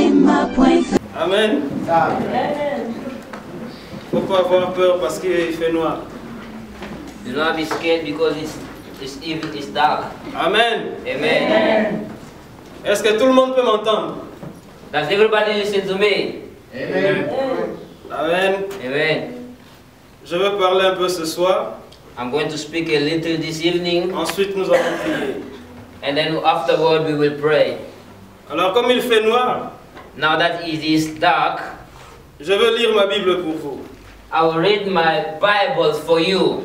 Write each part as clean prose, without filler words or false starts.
www.gazarema.fr. Amen. Faut pas avoir peur parce qu'il fait noir. Do not be scared because it's evil, it's dark. Amen. Amen. Est-ce que tout le monde peut m'entendre? Does everybody listen to me? Amen. Amen. Amen. Je veux parler un peu ce soir. I'm going to speak a little this evening. Ensuite, nous allons prier. And then afterward we will pray. Alors, comme il fait noir, Now that it is dark, je veux lire ma Bible pour vous. I will read my Bible for you.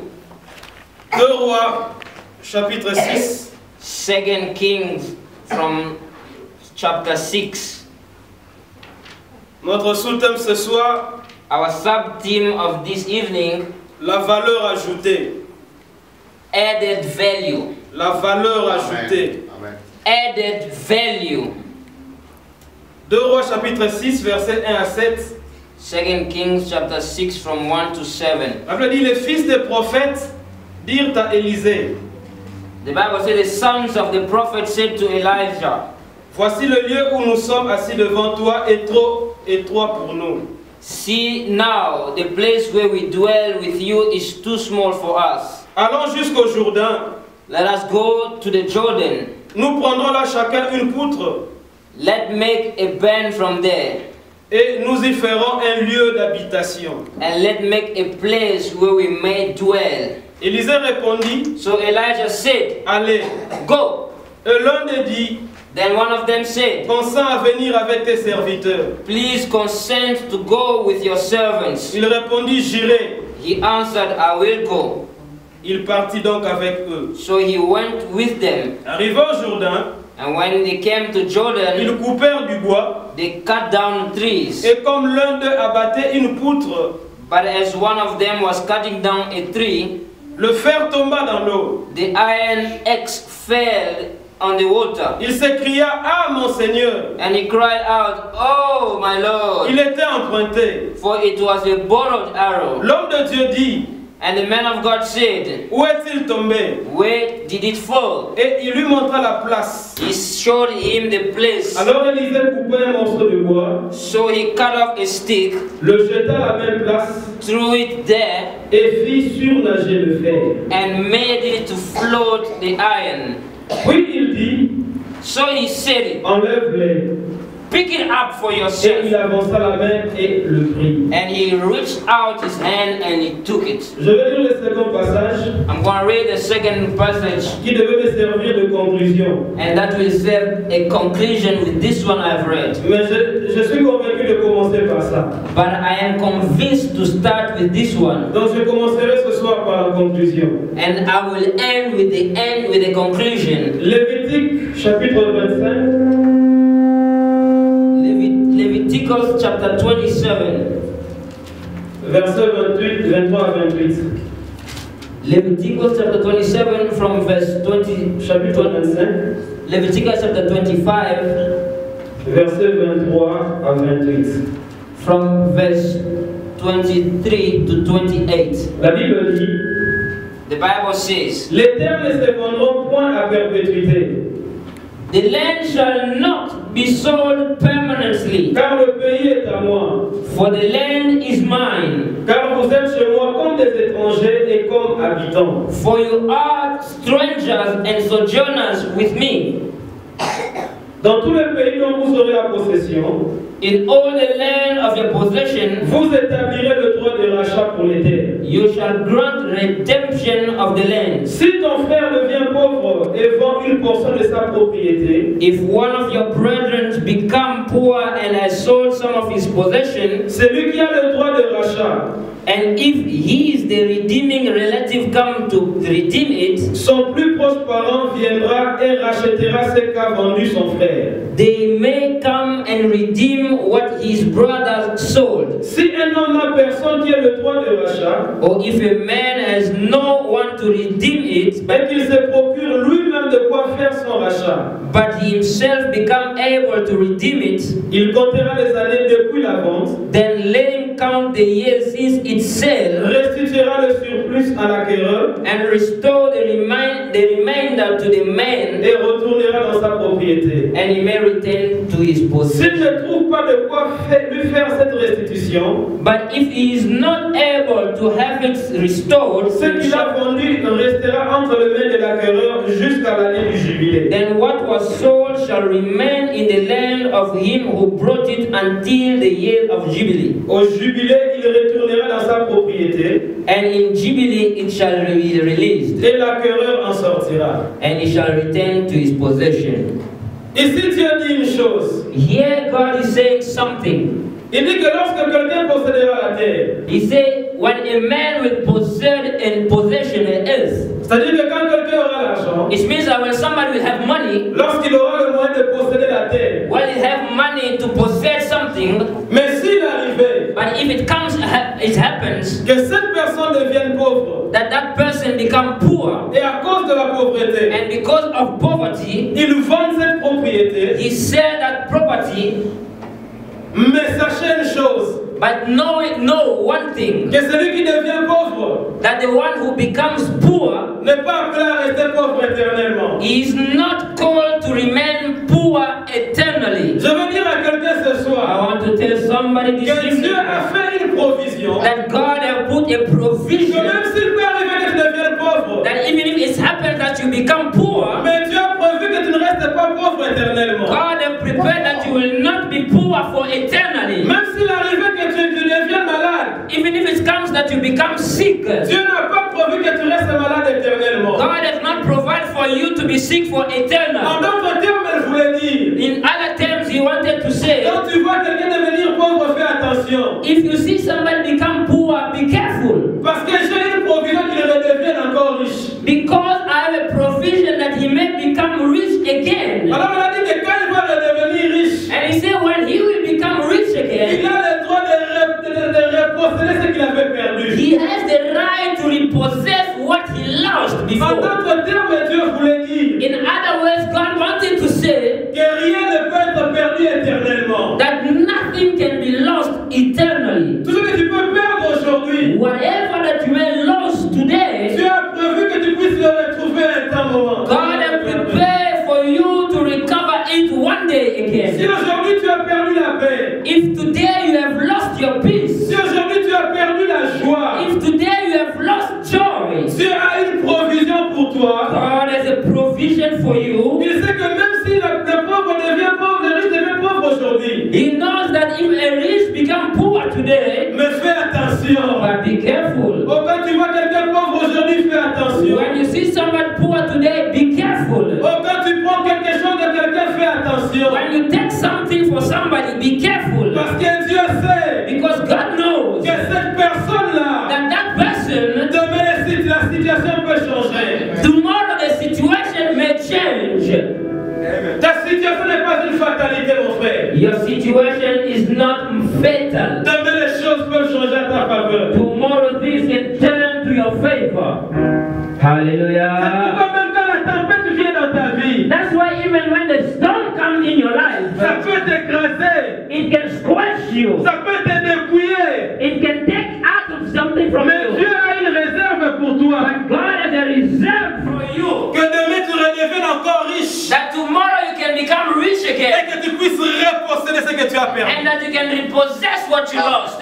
2 Rois, chapitre 6. 2 Kings from chapter 6. Notre sous-thème ce soir, Our sub-theme of this evening, la valeur ajoutée. added value. La valeur ajoutée. Amen. Added value. 2 Rois, chapitre 6, versets 1 à 7. 2 Kings chapter 6 from 1 to 7. La Bible dit, les fils des prophètes dirent à Élisée, The Bible says the sons of the prophet said to Elijah, voici le lieu où nous sommes assis devant toi est trop étroit pour nous. see now, the place where we dwell with you is too small for us. Allons jusqu'au Jourdain. Let us go to the Jordan. Nous prendrons là chacun une poutre Let make a band from there, et nous y ferons un lieu d'habitation. and let make a place where we may dwell. Élisée répondit, So Elijah said, allez. go. Et l'un des dit, Then one of them said, consens à venir avec tes serviteurs. please consent to go with your servants. Il répondit, j'irai. He answered, I will go. Il partit donc avec eux. So he went with them. Arrivé au Jourdain, And when they came to Jordan, ils coupèrent du bois. they cut down trees. Et comme l'un d'eux abattait une poutre, But as one of them was cutting down a tree, le fer tomba dans l'eau. the iron axe fell on the water. Il s'écria, ah mon Seigneur. And he cried out, oh my Lord, Il était emprunté. for it was a borrowed arrow. L'homme de Dieu dit, And the man of God said, où est-il tombé? where did it fall? Et il lui montra la place. He showed him the place. Alors Élisée coupa un morceau de bois, So he cut off a stick, le jeta à la même place threw it there, et fit surnager le fer. and made it to float the iron. Puis il dit, So he said, enlève-les. pick it up for Et yourself. il avança la main et le prit. And he reached out his hand and he took it. Je vais lire le second passage I'm going to read the second passage, qui devait me servir de conclusion. and that will serve a conclusion with this one I've read. Mais je suis convaincu de commencer par ça. But I am convinced to start with this one, Donc je commencerai ce soir par la conclusion. and I will end with the conclusion. Lévitique chapitre 25, Leviticus chapter 27. versets 28, 23 à 28. Leviticus chapter 27 from verse 20. Chapitre 25, Leviticus chapter 25 versets 23 à 28. from verse 23 to 28. La Bible dit, The Bible says, les terres ne se vendront point à perpétuité, the land shall not be sold permanently, car le pays est à moi. for the land is mine. Car vous êtes chez moi comme des étrangers et comme habitants. For you are strangers and sojourners with me. Dans tous les pays dont vous aurez la possession, In all the land of your possession, vous établirez le droit de rachat pour les terres. you shall grant redemption of the land. Si ton frère devient pauvre et vend une portion de sa propriété, If one of your brethren become poor and has sold some of his possession, c'est lui qui a le droit de rachat. and if he is the redeeming relative come to redeem it, Son plus proche parent viendra et rachètera ce qu'a vendu son frère. they may come and redeem what his brother sold. Si un homme n'a personne qui ait le droit de rachat, Or if a man has no one to redeem it, et qu'il se procure lui-même de quoi faire son rachat, but he himself become able to redeem it, il comptera les années depuis la vente, then let him count the years since its sale, restituera le surplus à l'acquéreur, and restore the return the remainder to the man, et retournera dans sa propriété. and he may return to his S'il possession. ne trouve pas de quoi lui faire cette restitution, But if he is not able to have it restored, ce qu'il a vendu restera entre les mains de l'acquéreur jusqu'à l'année du jubilé. then what was sold shall remain in the land of him who brought it until the year of Jubilee. Au jubilé, il retournera dans sa propriété And in Jubilee it shall be released, et l'acquéreur en sortira. and he shall return to his possession. Ici, Dieu dit une chose. Here God is saying something. Il dit que lorsque quelqu'un possédera la terre, He said, when a man will possession an earth, c'est-à-dire que quand quelqu'un aura l'argent, it means that when somebody will have money, lorsqu'il aura le moyen de posséder la terre, when he have money to possess something, mais s'il arrivait but if it comes, it happens que cette personne devienne pauvre, that that person become poor, et à cause de la pauvreté, and because of poverty, il vend cette propriété, he sell that property. mais sachez une chose, But know one thing, que celui qui devient pauvre that the one who becomes poor n'est pas appelé à rester pauvre éternellement. is not called to remain poor eternally. Je veux dire à quelqu'un ce I soir want to tell somebody this que Dieu evening a fait une provision, that God has put a que provision, même s'il peut arriver que tu deviennes pauvre, that even if it happens that you become poor, mais Dieu a prévu que tu ne restes pas pauvre éternellement. God has prepared that you will not be poor for eternally. Même s'il arrivait que tu deviens malade, Even if it comes that you become sick, Dieu n'a pas prévu que tu restes malade éternellement. God has not provided for you to be sick for En eternal. d'autres termes, je voulais dire, In other terms, he wanted to say, quand tu vois quelqu'un devenir pauvre, fais attention. if you see somebody become poor, be careful. Parce que j'ai une provision qu'il redevienne encore riche. Because I have a provision that he may become rich again. Alors on a dit que quand il va redevenir riche, And he said when he will become rich il again, a le droit de reposséder ce qu'il avait perdu. he has the right to repossess what he lost En before. d'autres termes, Dieu voulait dire In other words, God wanted to say que rien ne peut être perdu éternellement. that nothing can be lost eternally. Tout ce que tu peux perdre aujourd'hui, Whatever that you may lose today, Dieu a prévu que tu puisses le retrouver un moment. God has prepared for you to recover it one day Si again. aujourd'hui tu as perdu la paix, If today you have lost your peace, si aujourd'hui tu as perdu la joie, if today you have lost joy, Dieu a une provision pour toi. God has a provision for you. Il sait que même si le pauvre devient pauvre, le riche devient pauvre aujourd'hui. He knows that if a rich become poor today, Mais fais attention. but be careful. Oh, quand tu vois quelqu'un pauvre aujourd'hui, fais attention. When you see somebody poor today, be careful. Oh, quand tu prends quelque chose de quelqu'un, fais attention. When you take something for somebody, be careful. Parce que Dieu sait Because God knows que cette personne-là, that that person, demain la situation peut changer. tomorrow the situation may change. Ta situation n'est pas une fatalité, mon frère. Your situation is not fatal. Demain les choses peuvent changer à ta faveur. Tomorrow things can turn to your favor. Hallelujah. Pourquoi même quand la tempête vient dans ta vie, That's why even when the storm comes in your life, ça peut t'écraser, it can squash you. ça peut te dépouiller. It can take out of something from Mais Dieu you. a une réserve pour toi. But God has a reserve for you. Que demain tu redeviennes encore riche. That tomorrow you can become rich Et again. que tu puisses reposséder ce que tu as perdu. And that you can repossess what you lost.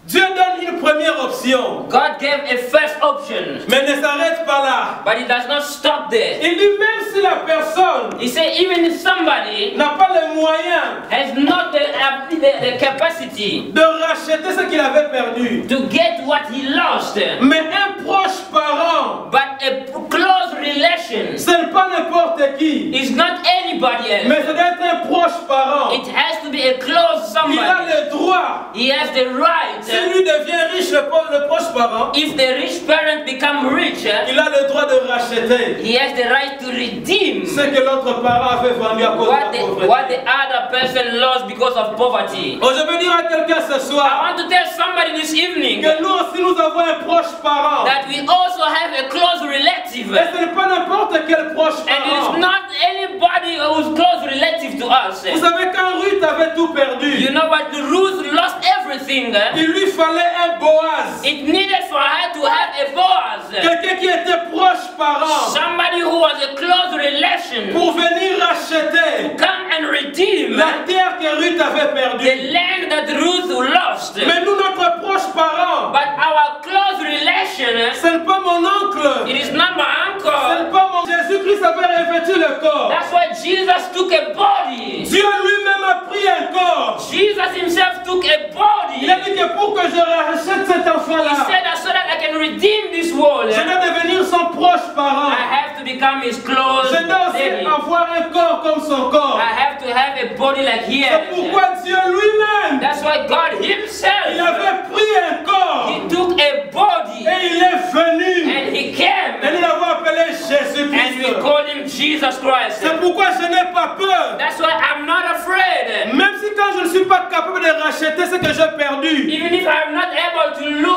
Dieu donne une première option. God gave a first option. Mais ne s'arrête pas là. But it does not stop there. Il dit même si la personne He said even if somebody n'a pas les moyens has not the capacity de racheter ce qu'il avait perdu, to get what he lost, mais un proche parent, but a close relation ce n'est pas n'importe qui, is not anybody mais else. ça doit être un proche parent. It has to be a close Il a somebody. le droit. He has the right. Si lui devient riche, le proche parent, If the rich parent become rich, il a le droit de racheter he has the right to redeem ce que l'autre parent avait vendu à cause de la pauvreté. what the other person lost because of poverty. Oh, je veux dire à quelqu'un ce I soir want to tell somebody this evening que nous aussi nous avons un proche parent. that we also have a close relative. Et ce n'est pas n'importe quel proche And it is parent. not anybody who's close relative to us. Vous savez quand Ruth avait tout perdu, You know what? Ruth lost everything. il lui fallait un Boaz. It needed for her to have a Boaz. Quelqu'un qui était proche parent Somebody who has a close relation pour venir racheter come and redeem la terre que Ruth avait the perdue. land that Ruth lost. Mais nous, notre proche parent, But our close relation, ce n'est pas mon oncle, it is not my ce uncle. n'est pas mon... Jésus-Christ avait revêtu le corps. That's why Jesus took a body. Dieu lui-même a pris un corps. Jesus himself took a body. Il a dit que pour que je rachète cet He enfant-là, said that so that I can redeem this world, je dois devenir son proche parent. I have to become his close Je dois aussi daddy. avoir un corps comme son corps. I have to have a body like he C'est has. pourquoi Dieu lui-même, That's why God il himself, avait pris un corps he took a body et il est venu. and he Et came nous l'avons appelé and we Jésus-Christ. called him Jesus Christ. C'est pourquoi je n'ai pas peur. That's why I'm not afraid. Même si quand je ne suis pas capable de racheter ce que j'ai perdu, Even if I'm not able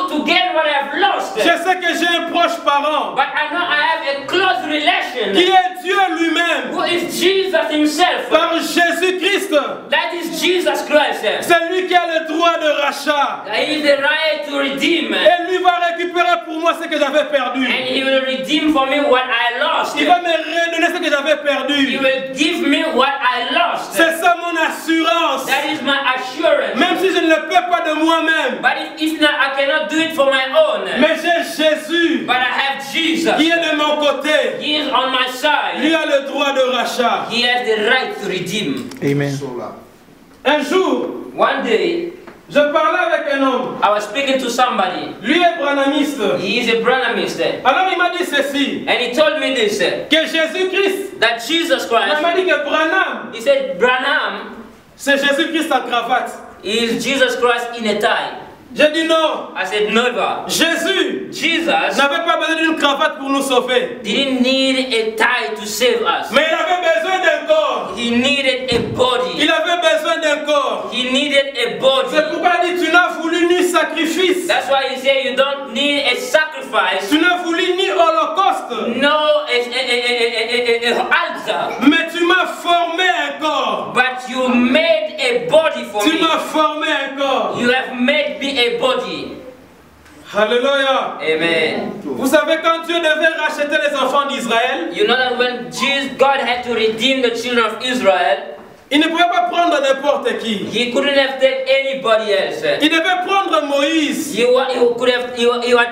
to gain what I've lost, je sais que j'ai un proche parent but I know I have a close qui relation est Dieu lui-même. who is Jesus himself. Par Jésus-Christ, That is Jesus Christ. c'est lui qui a le droit de rachat. He is the right to redeem. Et lui va récupérer pour moi ce que j'avais perdu. And he will redeem for me what I lost. Il va me redonner ce que j'avais He perdu. will give me what I lost. C'est ça mon assurance. That is my assurance. Même si je ne le peux pas de moi-même. But if not, I cannot do it for my own. Mais j'ai Jésus But I have Jesus. qui est de mon côté. He is on my Lui side. a le droit de rachat. He has the right to redeem. Amen. Un jour, One day, je parlais avec un homme. I was speaking to somebody. Lui est branhamiste. He is a Branhamist. Alors il m'a dit ceci. And he told me this, Que Jésus-Christ. that Jesus Il Christ, m'a dit que Branham, he said, Branham c'est Jésus-Christ en cravate. is Jesus Christ in a tie. J'ai dit non. I said, never. Jésus Jesus n'avait pas besoin d'une cravate pour nous sauver. didn't need a tie to save us. Mais il avait besoin d'un corps. He needed a body. Il avait besoin d'un corps. He needed a body. C'est pourquoi il dit tu n'as voulu ni sacrifice. That's why he said you don't need a sacrifice. Tu n'as voulu ni holocauste. No altar. Mais tu m'as formé un corps. But you made a body for Tu me. m'as formé un corps. You have made me a body. Alléluia. Amen. Vous savez quand Dieu devait racheter les enfants d'Israël, You know that when God had to redeem the children of Israel, il ne pouvait pas prendre n'importe qui. he couldn't have taken anybody else. Il devait prendre Moïse. You were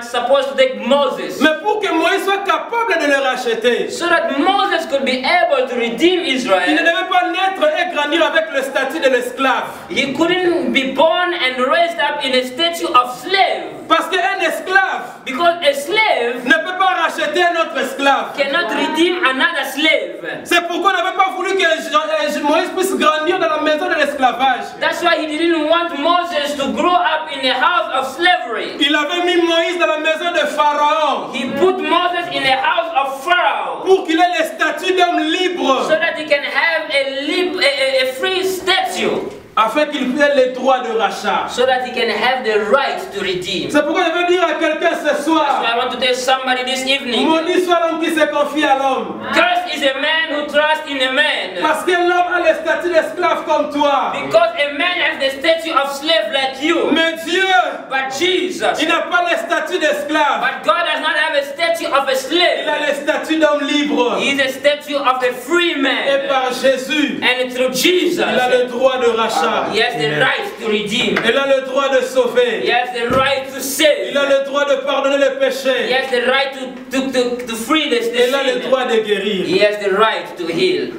supposed to take Moses. Mais pour que Moïse soit capable de le racheter, So that Moses could be able to redeem il ne Israel, devait pas naître et grandir avec le statut de l'esclave. he couldn't be born and raised up in a statue of slave. Parce qu'un esclave Because a slave ne peut pas racheter un autre esclave. cannot redeem another slave. C'est pourquoi on n'avait pas voulu que Moïse puisse grandir dans la maison de l'esclavage. That's why he didn't want Moses to grow up in a house of slavery. Il avait mis Moïse dans la maison de Pharaon He put Moses in a house of Pharaoh pour qu'il ait le statut d'homme libre, so that he can have a free statue, afin qu'il ait les droits de rachat. so that he can have the right to redeem. C'est pourquoi je veux dire à quelqu'un ce So soir, I want to tell somebody this evening, maudit soit l'homme qui se confie à l'homme. cursed is a man who trusts in a man. Parce que l'homme a le statut d'esclave comme toi. Because a man has the statue of slave like you. Mais Dieu, But Jesus, il n'a pas le statut d'esclave. but God does not have a statue of a Il slave. a le statut d'homme libre. He is a statue of a free Et man. par Jésus, And through Jesus, il a le droit de rachat. he has the right to redeem. Il a le droit de He sauver. has the right to save. Il a le droit de pardonner les He péchés. has the right to free the Il a le sin. droit de guérir. He has the right to heal.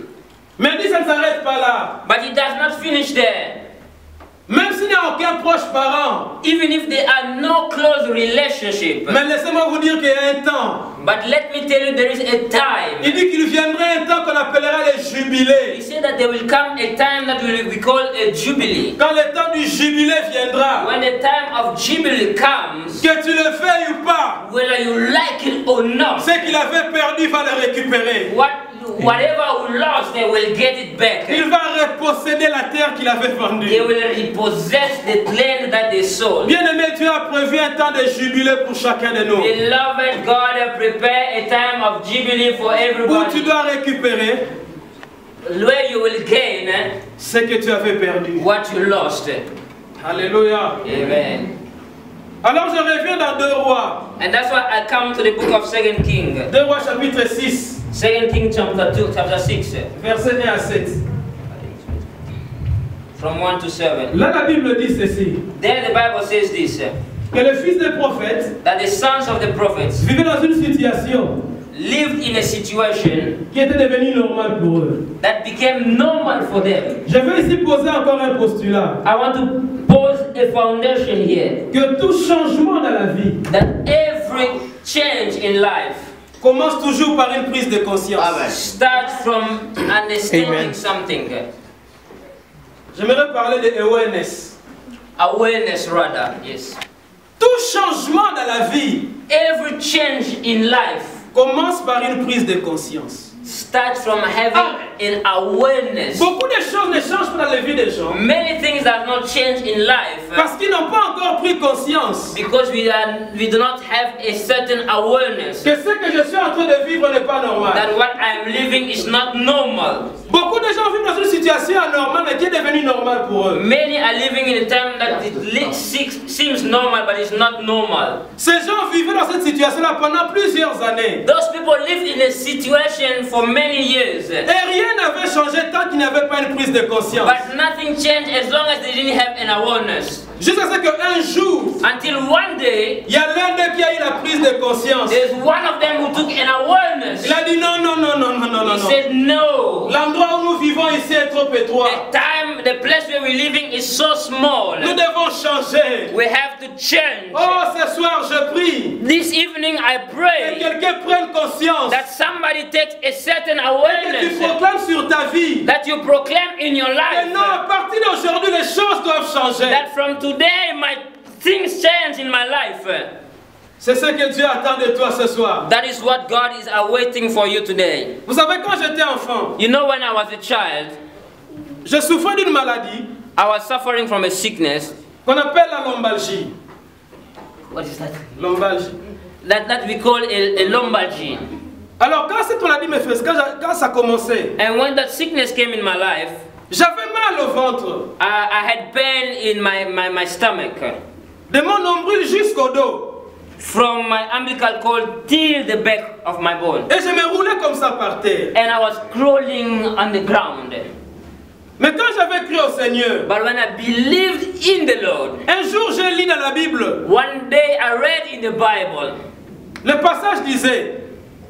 Mais il dit ça ne s'arrête pas là. But he does not finish there. Même s'il n'y a aucun proche parent. Even if there are no close relationship. Mais laissez-moi vous dire qu'il y a un temps. But let me tell you, there is a time. Il dit qu'il viendrait un temps qu'on appellera les He jubilés. said that there will come a time that will be called a jubilee. Quand le temps du jubilé viendra, When the time of jubilee comes, que tu le veuilles ou pas, whether you like it or not, ce qu'il avait perdu va le récupérer. whatever we lost, they will get it back. Il va reposséder la terre qu'il avait vendue. They will repossess the land that they sold. Bien-aimé, Dieu a prévu un temps de jubilé pour chacun de nous. Beloved, God has prepared a time of jubilee for Où tu everybody, dois récupérer where you will gain ce que tu avais perdu. what you lost. Alléluia. Amen. Alors je reviens dans 2 Rois. And that's why I come to the book of 2 Kings. 2 Rois chapitre 6. 2 Kings chapter 6. Verset 1 à 7. From 1 to 7. Là la Bible dit ceci. There the Bible says this. Que les fils des prophètes That the sons of the prophets vivaient dans une situation lived in a situation qui était devenue normale pour eux. that became normal for them. Je vais ici poser encore un postulat. I want to pose a foundation here. Que tout changement dans la vie That every change in life commence toujours par une prise de conscience. starts from understanding Amen. something. J'aimerais parler de awareness. Awareness rather, yes. Tout changement dans la vie Every change in life commence par une prise de conscience. starts from having an awareness. Beaucoup de choses ne changent pas dans la vie des gens Many things have not changed in life parce qu'ils n'ont pas encore pris conscience because we do not have a certain awareness que ce que je suis en train de vivre n'est pas normal. that what I am living is not normal. Beaucoup de gens vivent dans une situation anormale mais qui est devenue normale pour eux. Many are living in a time that seems normal but it's not normal. Ces gens vivaient dans cette situation-là pendant plusieurs années. Those people lived in a situation for many years. Et rien n'avait changé tant qu'ils n'avaient pas une prise de conscience. But nothing changed as long as they didn't have an awareness. Jusqu'à ce qu'un jour, Until one day, il y a l'un d'eux qui a eu la prise de conscience. there's one of them who took an awareness. Il a dit non, non, non, non, non, non, non. He said no. L'endroit où nous vivons ici est trop étroit. The place where we're living is so small. Nous devons changer. We have to change. Oh, ce soir, je prie This evening I que pray quelqu'un prenne conscience that somebody takes a certain et que tu awareness proclames sur ta vie. that you proclaim in your Et life non, à partir d'aujourd'hui, les choses doivent changer. that from today my things change in my life. C'est ce que Dieu attend de toi ce soir. That is what God is awaiting for you today. Vous savez, quand j'étais enfant, You know, when I was a child, je souffrais d'une maladie I was suffering from a sickness. qu'on appelle la lombalgie. What is that? Lombalgie. That we call a lombalgy. Alors, quand cette maladie me faisait, quand ça commençait, And when that sickness came in my life, j'avais mal au ventre, I had pain in my stomach. de mon nombril jusqu'au dos. From my umbilical cord till the back of my bone. Et je me roulais comme ça par terre. And I was crawling on the ground. Mais quand j'avais cru au Seigneur, But when I believed in the Lord, un jour j'ai lu dans la Bible, one day I read in the Bible, le passage disait,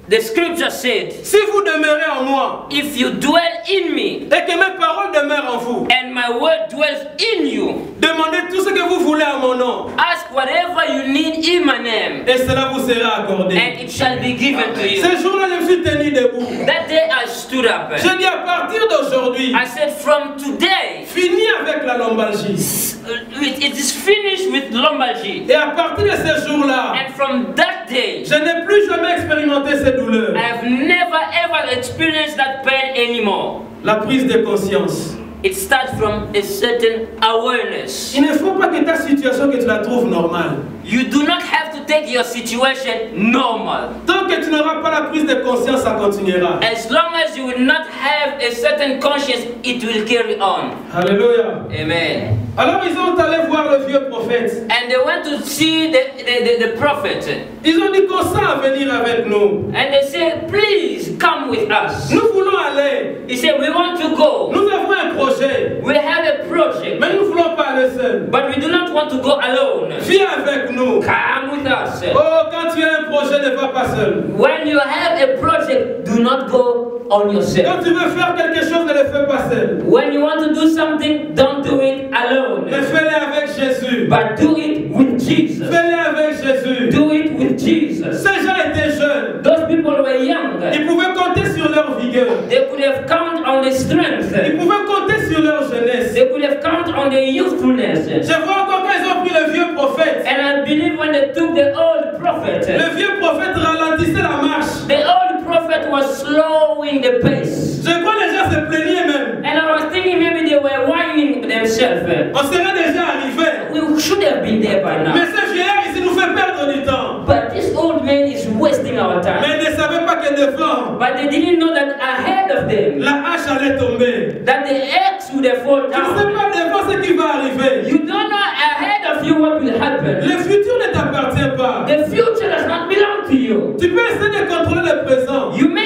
the scripture said, si vous demeurez en moi, if you dwell in me, et que mes paroles demeurent en vous, and my word dwells in you, demandez tout ce que vous voulez à mon nom, ask whatever you need in my name, et cela vous sera accordé. and it shall be given to you. Ce jour-là, je me suis tenu debout. That day I stood up. J'ai dit à partir d'aujourd'hui, I said, from today, fini avec la lombalgie. it is finished with lombalgy. Et à partir de ce jour-là, And from that day, je n'ai plus jamais expérimenté cette douleur. I have never ever experienced that pain anymore. La prise de conscience. It starts from a certain awareness. Il ne faut pas que ta situation que tu la trouves normale. You do not have to take your situation normal. Tant que tu n'auras pas la prise de conscience, ça continuera. As long as you will not have a certain conscience, it will carry on. Alléluia. Amen. Alors ils ont allé voir le vieux prophète. And they went to see the prophet. Ils ont dit consent à venir avec nous. And they said, please come with us. Nous voulons aller. He said, we want to go. Nous avons un projet. We have a project. Mais nous ne voulons pas aller seuls. But we do not want to go alone. Viens avec nous. Come with us. Oh, quand tu as un projet, ne va pas seul. When you have a project, do not go on yourself. Quand tu veux faire quelque chose, ne le fais pas seul. When you want to do something, don't do it alone. Mais fais-le avec Jésus. But do it with Jesus. Fais-le avec Jésus. Do it with Jesus. Ces gens étaient jeunes. Those people were young. Ils pouvaient compter sur leur vigueur. They could have counted on the strength. Ils pouvaient compter sur leur jeunesse. They could have counted on the youthfulness. Je vois encore quand ils ont pris le vieux prophète. And I believe when they took the old prophet, Le vieux prophète ralentissait la marche. the old prophet was slowing the pace. Je crois que les gens se plaignaient même. And I was thinking maybe they were whining themselves. On serait déjà arrivé. We should have been there by now. Mais ce vieillard ici nous fait perdre du temps. But this old man is wasting our time. Mais ils ne savaient pas que devant, But they didn't know that ahead of them, la hache allait tomber. that the axe would have fallen Tu ne sais down. pas devant ce qui va arriver. You don't know ahead of of you what will happen. Le futur ne t'appartient pas. The future does not belong to you. Tu peux essayer de contrôler le présent, You may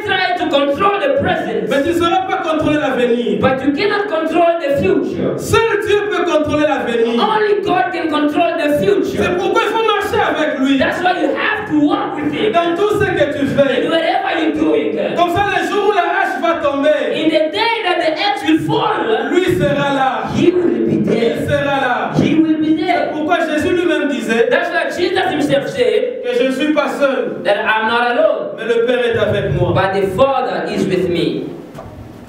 try to control the present, mais tu ne sauras pas contrôler l'avenir. but you cannot control the future. Seul Dieu peut contrôler l'avenir. Only God can control the C'est future. pourquoi il faut marcher avec lui. That's why you have to walk with Him. Dans tout ce que tu And fais. whatever you're doing, Comme ça, le jour où la hache va tomber, in the day that the axe will fall, lui sera là. He will be Il there. sera là. He will be there. Pourquoi Jésus lui-même disait That's why Jesus Himself said que je ne suis pas seul, that I'm not alone, mais le Père est avec moi. but the Father is with me.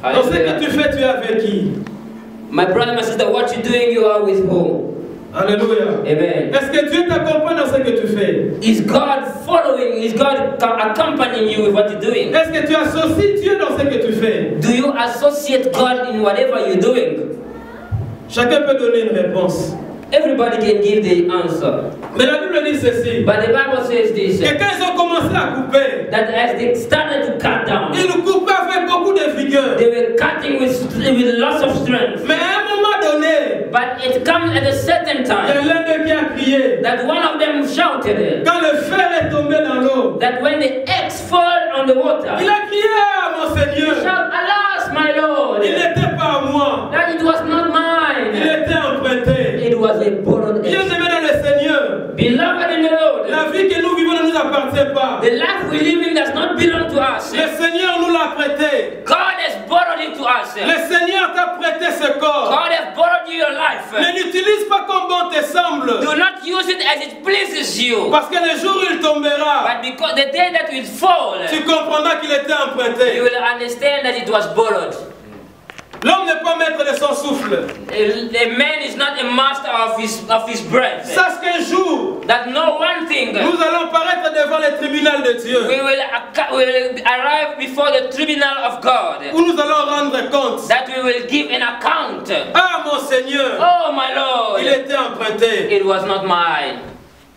Dans ce que tu fais, tu es avec qui? My brother, my sister, what you're doing, you are with who? Alléluia. Amen. Est-ce que Dieu t'accompagne dans ce que tu fais? Is God following? Is God accompanying you with what you're doing? Est-ce que tu associes Dieu dans ce que tu fais? Do you associate God in whatever you're doing? Chacun peut donner une réponse. Everybody can give the answer. Mais la Bible dit ceci, But the Bible says this, que quand ils ont commencé à couper, that as they started to cut down, ils nous coupaient avec beaucoup de vigueur. they were cutting with lots of strength. Mais à un moment donné, But it comes at a certain il y a time l'un d'eux qui a crié. that one of them shouted Quand le fer est tombé dans l'eau, that when the axe fell on the water, il a crié à mon Seigneur. shout, "Alas, my Lord, Il n'était pas à moi, that it was not il mine. était emprunté. It was a borrowed Bien axe." aimé dans le Seigneur, Beloved in the Lord, la vie que nous vivons ne nous appartient pas. the life we live in does not belong to us. Le Seigneur nous l'a prêté. God has borrowed it to us. Le Seigneur t'a prêté ce corps. God has borrowed you your life. Ne l'utilise pas comme bon te semble. Do not use it as it pleases you. Parce que le jour où il tombera, But because the day that will fall, tu comprendras qu'il était you emprunté. will understand that it was borrowed. L'homme n'est pas maître de son souffle. A man is not a master of his breath. Sache qu'un jour, That no one thing nous allons paraître devant le tribunal de Dieu, we will arrive before the tribunal of God. où nous allons rendre compte. That we will give an account. Ah mon Seigneur, Oh my Lord, il était emprunté. it was not mine.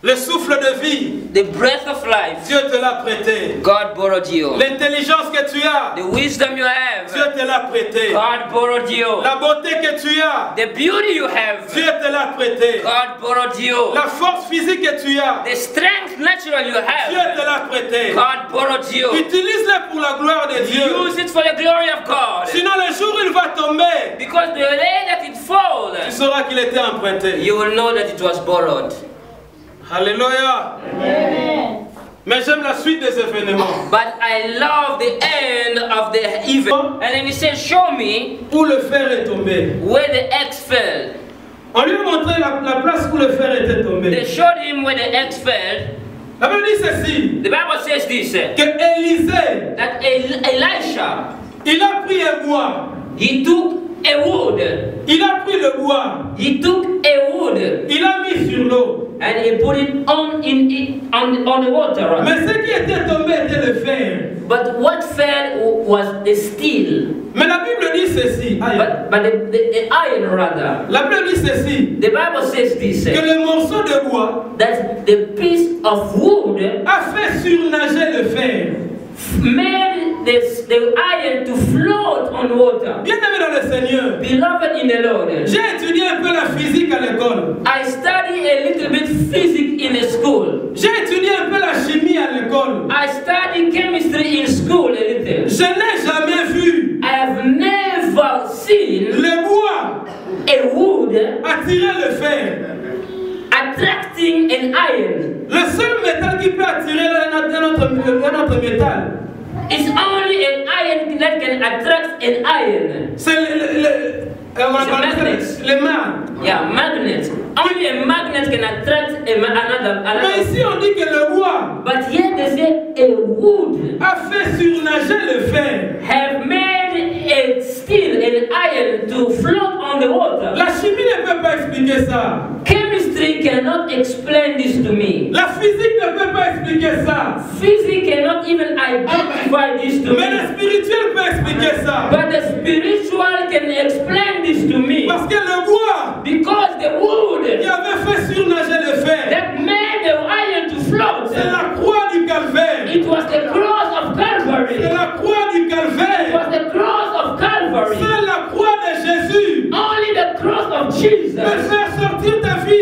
Le souffle de vie, The breath of life, Dieu te l'a prêté. God borrowed you. L'intelligence que tu as, The wisdom you Dieu have, te l'a prêté. God borrowed you. La beauté que tu as, The beauty you have, Dieu te l'a prêté. God borrowed you. La force physique que tu as, The strength natural you Dieu te have, l'a prêté. God borrowed you. Utilise-le pour la gloire de Dieu. Use it for the glory of God. Sinon le jour où il va tomber, Because the day that it falls, tu sauras qu'il était emprunté. you will know that it was borrowed. Alléluia. Mais j'aime la suite des événements. But I love the end of the event. And then he said, show me Où le fer est tombé. where the axe fell. On lui a montré la place où le fer était They tombé. showed him where the axe fell. La Bible dit ceci, The Bible says this, que Élisée, that Elisha, il a pris un bois. he took a wood. Il a pris le bois. He took a wood Il a mis sur l'eau. and he put it on the water. Mais ce qui était tombé était le fer. But what fell was the steel. Mais la Bible dit ceci. Aïe. But the iron rather. La Bible dit ceci. The Bible says this, Que le morceau de bois that the piece of wood a fait surnager le fer. made the iron to float on water. Bien aimé dans le Seigneur, Beloved in the Lord, j'ai étudié un peu la physique à l'école. I study a little bit physics in a school. J'ai étudié un peu la chimie à l'école. I study chemistry in school a little. Je n'ai jamais vu I have never seen le bois a wood attirer le fer. attracting an iron. Le seul métal qui peut attirer un autre métal, It's only an iron that can attract an iron. c'est le magnet. Yeah, magnet. Only a magnet can attract another. Mais ici on dit que le bois But here they say a wood a fait surnager le fer. have made a steel, an iron to float on the water. La chimie ne peut pas expliquer ça. Chemistry cannot explain this to me. La physique ne peut pas expliquer ça. Physics cannot even identify this to Mais le me. spirituel peut expliquer ça. But the spiritual can explain this to me. Parce que le bois Because the wood qui avait fait surnager le fer, that made the iron to float, c'est la croix du calvaire. it was the cross of Calvary. C'est la croix du It calvaire. was the cross of Calvary. C'est la croix de Jésus. Only the cross of Jesus Peut faire sortir ta vie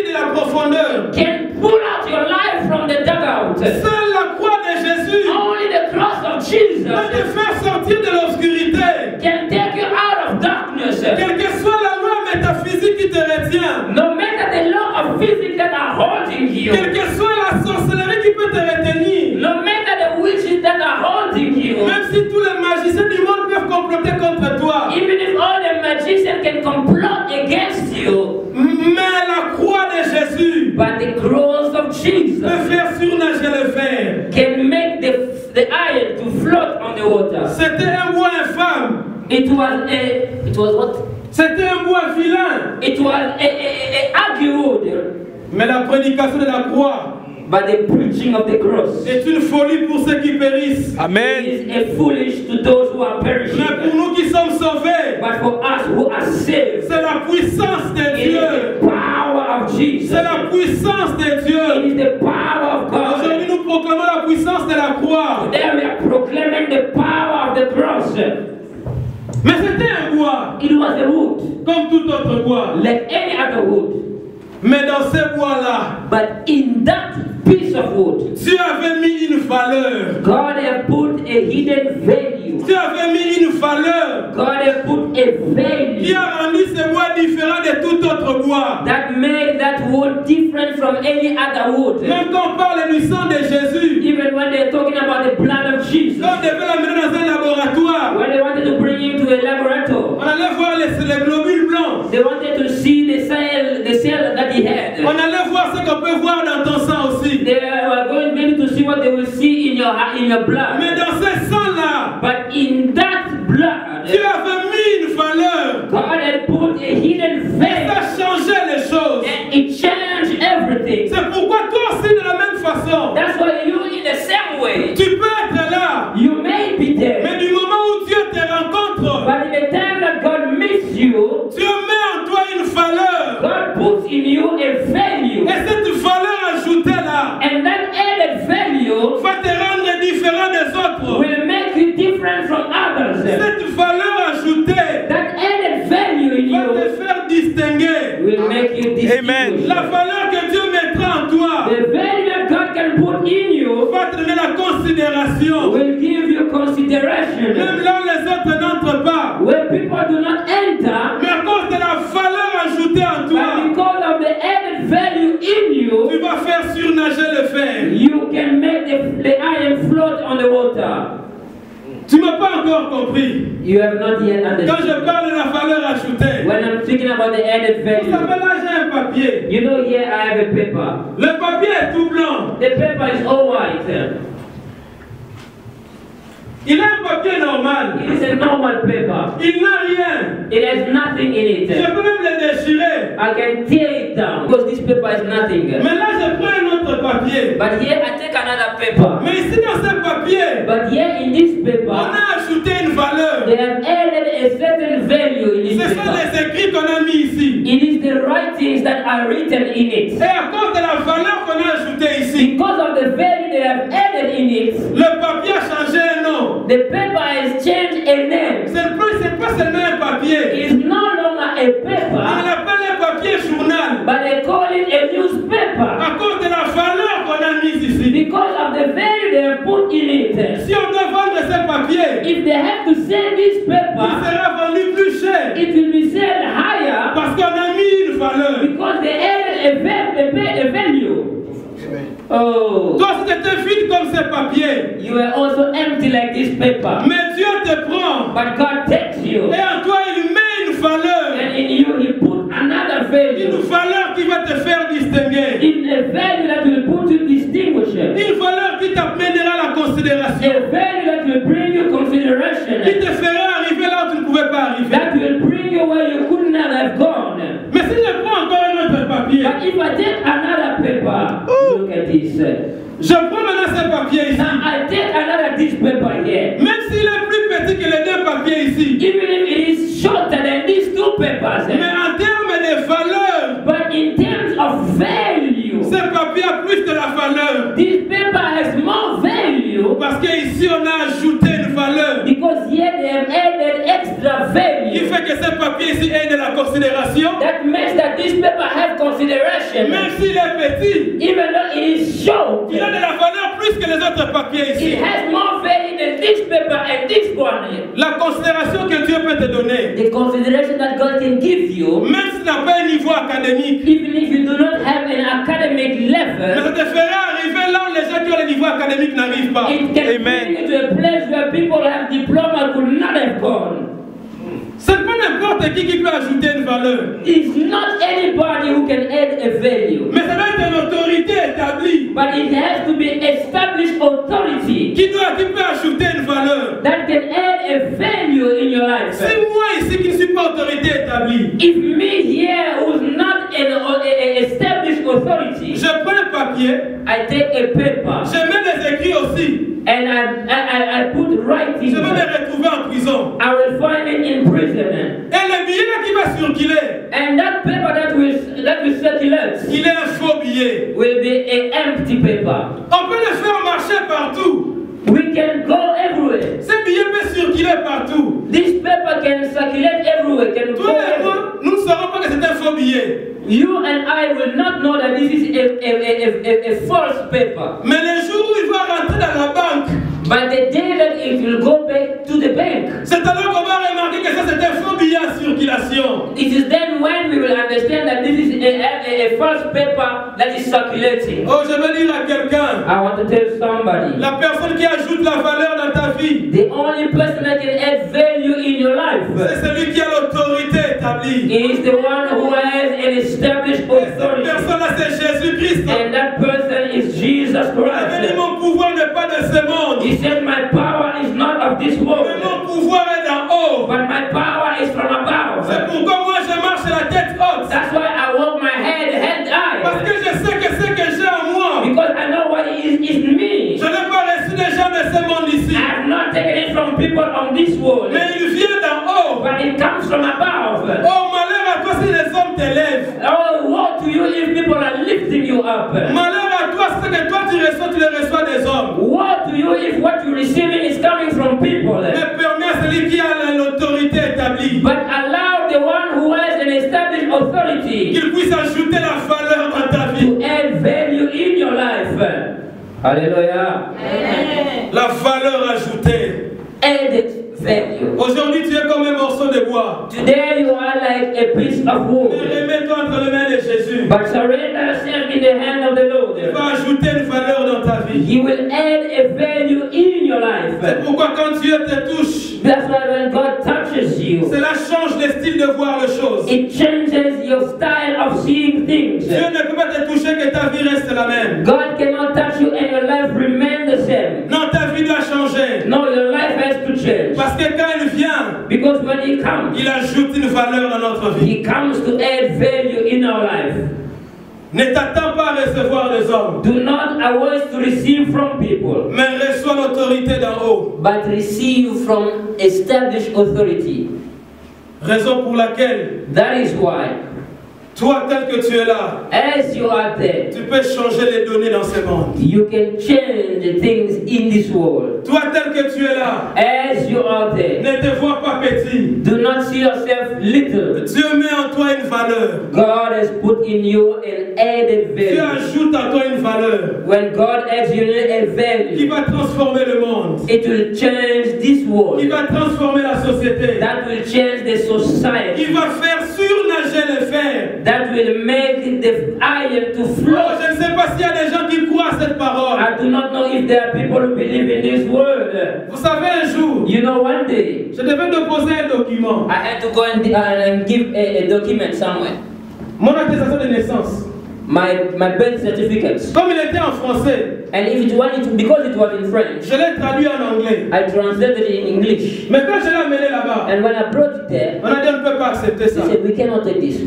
peut te faire sortir de l'obscurité. can take you out of darkness. Quelle que soit la loi métaphysique qui te retient, No matter the law of physics that are holding you, quelle que soit la sorcellerie qui peut te retenir, no matter the witches that are holding you, même si tous les magiciens du monde peuvent comploter contre toi, even if all the magicians can complot against you, mais la croix de Jésus but the cross of Jesus peut faire surnager le fer. can make the iron to float on the water. C'était un bois infâme. It was what? C'était un bois vilain. It was a argued, Mais la prédication de la croix but the preaching of the cross est une folie pour ceux qui périssent. Amen. is a foolish to those who are perishing. Mais pour nous qui sommes sauvés, But for us who are saved, c'est la puissance de it is Dieu. the power of Jesus. C'est la puissance de It Dieu. is the power of God. Aujourd'hui, nous proclamons la puissance de la croix. Today we are proclaiming the power of the cross. Mais c'était un bois, It was a wood, comme tout autre bois. like any other wood. Mais dans ce bois-là, But in that piece of wood, Dieu avait mis une valeur. God has put a hidden value. Dieu avait mis une valeur God has put a qui value a rendu ce bois différent de tout autre bois. that made that wood different from any other wood. Même quand on parle du sang de Jésus, Even when they're talking about the blood of Jesus, quand on devait l'amener dans un laboratoire, when they wanted to bring him to a laboratory, on allait voir les globules blancs. they wanted to see the cell that he had. On allait voir ce qu'on peut voir dans ton sang aussi. They were going maybe to see what they will see in your blood. Mais dans ce sang-là, But in that blood, Dieu avait mis une valeur. God had put a hidden Ça value, changeait les choses. and it changed everything. C'est pourquoi toi aussi, de la même façon, That's why you, in the same way, tu peux être là. you may be there, Mais du moment où Dieu te rencontre, but in the time that God meets you, Dieu met en toi une valeur. God puts in you a value, Et cette valeur ajoutée-là and that added value va te rendre différent des autres. will make you different from others. Cette valeur ajoutée That added value in va te you faire distinguer. will make you Amen. distinguished. La valeur que Dieu mettra en toi The value that God can put in you va te donner la considération. will give you consideration. Même là où les autres n'entrent pas. Where people do not enter, Mais à cause de la valeur ajoutée en but toi, because of the added value in tu you, vas faire surnager le fer. you can make the iron float on the water. Tu ne m'as pas encore compris. You have not yet Quand understood. je parle de la valeur ajoutée, When I'm speaking about the added vous savez, value, là j'ai un papier. you know, here I have a paper. Le papier est tout blanc. The paper is all white. Il a un papier normal. It is a normal paper. Il n'a rien. It has nothing in Je it. peux même le déchirer. I can tear it down because this paper is nothing. Mais là, je prends un autre papier. But here I take another paper. Mais ici, dans ce papier, But here in this on paper, a ajouté une valeur. they have added a certain value in this Ce sont paper. les écrits qu'on a mis ici. It is the writings that are written in it. Et à cause de la valeur qu'on a ajoutée ici, Because of the value they have added in it, le papier a changé un nom. the paper has changed a name. C'est pas seulement un papier. It is no longer a On paper, l'appelle un papier journal. but they call it a newspaper. À cause de la valeur qu'on a mise ici. Because of the value they have put in it. Si on doit vendre ce papier, If they have to sell this il paper, sera vendu plus cher. it will be sold higher Parce qu'on a mis une valeur. because they added a value. Oh, Toi, si tu étais vide comme ce papier, you were also empty like this paper. mais Dieu te prend. But God takes you, Et en toi, il met une valeur. and in you He put another Une value. valeur qui va te faire distinguer. In a value that will put you distinguished. Une valeur qui t'amènera la considération. A value that will bring you Qui consideration. te fera arriver là où tu ne pouvais pas arriver. That will bring you where you could not have gone. Mais si je prends encore un autre papier, But if I take another paper, look at this. je prends maintenant ce papier ici. Now I take another this paper here. Même s'il est plus petit que les deux papiers ici. Even if it is shorter than these two papers, Mais en termes de valeur, but in terms of value, ce papier a plus de la valeur. this paper has more value Parce qu'ici, on a ajouté une valeur. because here they have added extra Il value. fait que ce papier ici ait de la considération. That makes that this paper has consideration. Même s'il est petit, Even though it is short, il a de la valeur plus que les autres papiers ici. it has more value than this paper La considération que Dieu peut te donner, the consideration that God can give you, même si tu n'as pas un niveau académique, even if you do not have an academic mais level, ça te fera arriver là où les gens qui ont le niveau académique n'arrivent pas. it can bring you to a place where people have diploma could not have gone. Ce n'est pas n'importe qui peut ajouter une valeur. It's not anybody who can add a value, Mais ça doit être une autorité établie but it has to be established authority qui peut ajouter une valeur. that can add a value in your life. C'est moi ici qui ne suis pas autorité établie. If me here who's not an established authority, Je prends un papier, I take a paper je mets des écrits aussi. and I put writing. Je vais me retrouver en prison. I will find it in prison. Et le billet là qui va circuler, And that paper that will circulate il est un faux billet. will be an empty paper. On peut le faire marcher partout. We can go everywhere. Ce billet peut circuler partout. This paper can circulate everywhere, can go Toi et everywhere. moi, nous ne saurons pas que c'est un faux billet. You and I will not know that this is a false paper. Mais le jour où il va rentrer dans la banque, But the day that it will go back to the bank, c'est alors qu'on va remarquer que ça c'est un faux billet en circulation. it is then when we will understand that this is a false paper that is circulating. Oh, je veux dire à quelqu'un, I want to tell somebody, la personne qui ajoute la valeur dans ta vie, the only person that can add value in your life c'est celui qui a l'autorité établie. is the one who has an established Et cette authority. personne-là, c'est Jésus-Christ. And that person is Jesus Il a dit, Christ. mon pouvoir n'est pas de ce monde, He said, my power is not of this mais world, mon pouvoir est d'en haut. but my power is from C'est above. pourquoi moi je marche la tête haute. That's why I walk my head Parce high. que je sais que ce que j'ai en moi, Because I know what is in me. je n'ai pas reçu des gens de ce monde ici. I have not taken it from people on this world, Mais il vient d'en haut. but it comes from above. Oh, malheur à toi si les hommes t'élèvent. Oh, woe to you if people are lifting you up. Malheur à toi si ce que toi tu le reçois des hommes. Woe to you if what you're receiving is coming from people. Mais permets à celui qui a l'autorité établie But allow the one who has an established authority qu'il puisse ajouter la valeur dans ta vie. to add value in your life. Hallelujah. La valeur ajoutée. Added value. Aujourd'hui, tu es comme un morceau de bois. Today you are like a piece of wood. Mais remets-toi entre les mains de Jésus. But surrender yourself in the hand of the Il Lord. va ajouter une valeur dans ta vie. He will add a value in your C'est life. pourquoi quand Dieu te touche, That's why when God touches you, cela change le style de voir les choses. it changes your style of seeing things. Dieu ne peut pas te toucher que ta vie reste la même. God cannot touch you and your life remain the same. Non, ta vie doit changer. No, your life has to change. Parce que quand il vient, Because when He comes, il ajoute une valeur dans notre vie. He comes to add value in our life. Ne t'attends pas à recevoir des hommes, Do not always to receive from people, mais reçois l'autorité d'en haut. but receive from established authority. Raison pour laquelle, That is why, toi tel que tu es là, as you are there, tu peux changer les données dans ce monde. you can change things in this world. Toi tel que tu es là, As you are there, ne te vois pas petit. do not see yourself little. Dieu met en toi une valeur. God has put in you an added Dieu value. ajoute à toi une valeur When God adds you a qui value, va transformer le monde, it will change this qui world. va transformer la société, That will change the qui society. va faire surnager le fer. That will make the iron to Oh, flow. je ne sais pas s'il y a des gens qui croient à cette parole. I do not know if there are people who believe in this word. Vous savez, un jour, You know, one day je devais déposer un document, I had to go and give a document somewhere. mon attestation de naissance. My birth certificate. Comme il était en français, And if it was because it was in French, je l'ai traduit en anglais. I translated it in English. Mais quand je l'ai amené là-bas, And when I brought it there, on a dit on ne peut pas accepter they ça. said we cannot take this.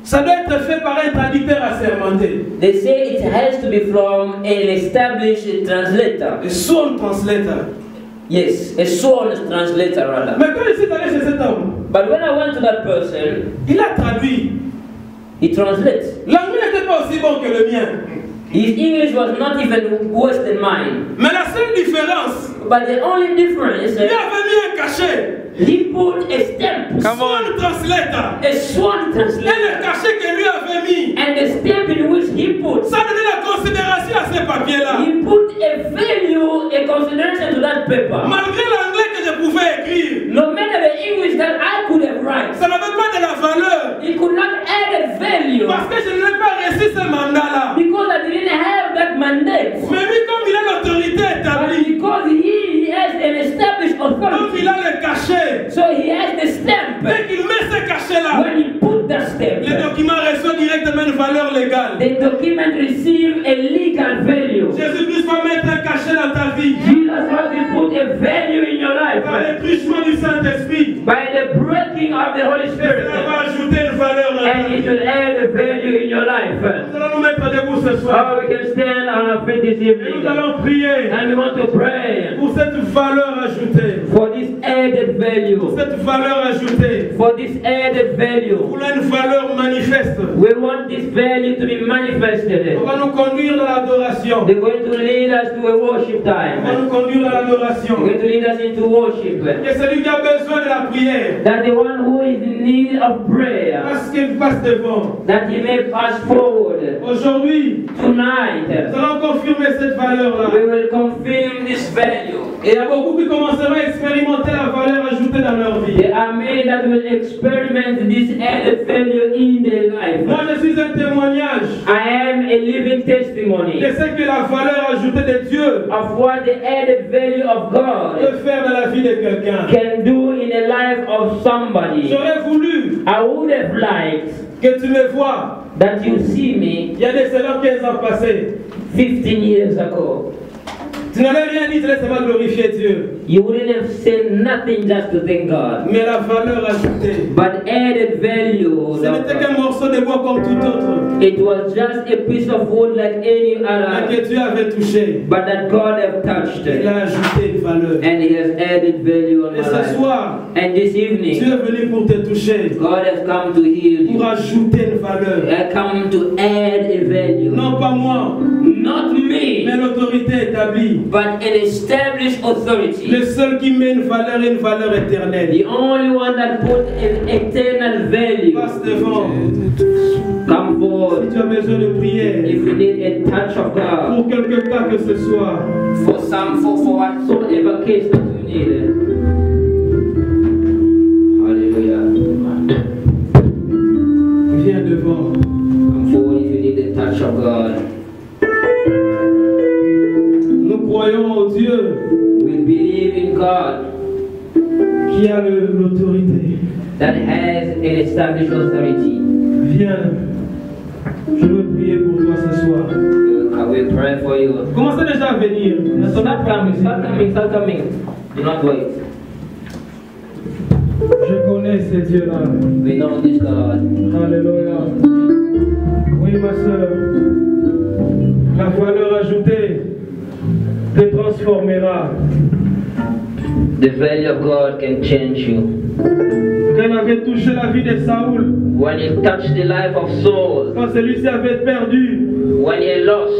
Ça doit être fait par un traducteur assermenté. They say it has to be from an established translator. A sworn translator. Yes, a sworn translator rather. Mais quand je suis allé chez cet homme, But when I went to that person, il a traduit. he translates. L'anglais n'était pas aussi bon que le mien. His English was not even worse than mine. Mais la seule différence, But the only difference, il avait mis un cachet. he put a stamp, Sworn translator. a sworn Et translator, le cachet que lui avait mis, and the stamp in which he put, ça donnait la considération à ces papiers-là. he put a value, a consideration to that paper. Malgré l'anglais que je pouvais écrire, receive a legal value. Jésus-Christ va mettre un cachet dans ta vie. Jesus wants to put a value in your life. Par le truchement du Saint-Esprit. By the breaking of the Holy Spirit. Ça va ajouter une valeur dans ta And it vie. will add a value in your life. Nous allons nous mettre debout ce soir. Oh, we can stand on our feet this Et evening. nous allons prier And we want to pray pour cette valeur ajoutée. for this added value. Pour cette valeur ajoutée. For this added value. Pour une valeur manifeste. We want this value to be manifested. On va nous conduire dans l'adoration. They're going to lead us to a worship On va time. nous conduire dans l'adoration. They're going to lead us into worship. Et celui qui a besoin de la prière, That the one who is in need of prayer, parce qu'il passe devant. that he may pass forward. Aujourd'hui, Tonight, nous allons confirmer cette valeur-là. we will confirm this value. Et il y a beaucoup qui commenceront à expérimenter la valeur ajoutée dans leur vie. There are many that will experiment this added value in their life. Moi, je suis un témoignage I am a living testimony de ce que la valeur ajoutée de Dieu of what the added value of God peut faire dans la vie de quelqu'un. can do in the life of somebody. J'aurais voulu I would have liked que tu me vois. that you see me Il y a des seulement 15 ans passés. 15 years ago. Tu n'avais rien dit, tu laissais seulement glorifier Dieu. You wouldn't have said nothing just to thank God. Mais la valeur ajoutée, But added value, ce n'était qu'un morceau de bois comme tout autre, it was just a piece of wood like any mais other, que Dieu avait touché. but that God have touched Il it. a ajouté une valeur. And He has added value on Et my ce life. soir, And this Dieu evening, est venu pour te toucher, God has come to heal pour you. ajouter une valeur. He has come to add a value. Non pas moi, Not mais me, l'autorité établie. but an established authority. Le seul qui met une valeur éternelle. The only one that put an eternal value. Passe devant. Come forward. Si tu as besoin de prière, If you need a touch of God, pour quelque cas que ce soit, for whatsoever case that you need. Hallelujah. viens devant. Come forward if you need a touch of God. Nous croyons au Dieu We believe in God qui a l'autorité. that has an established authority. Viens. Je veux prier pour toi ce soir. I will pray for you. Commencez déjà à venir. Start coming, start coming, start coming. Do not wait. Je connais ces dieux-là. We know this God. Alléluia. Oui, ma soeur. La valeur ajoutée te transformera. The value of God can change you. Quand elle avait touché la vie de Saoul, When He touched the life of Saul, quand celui-ci avait perdu, when he lost,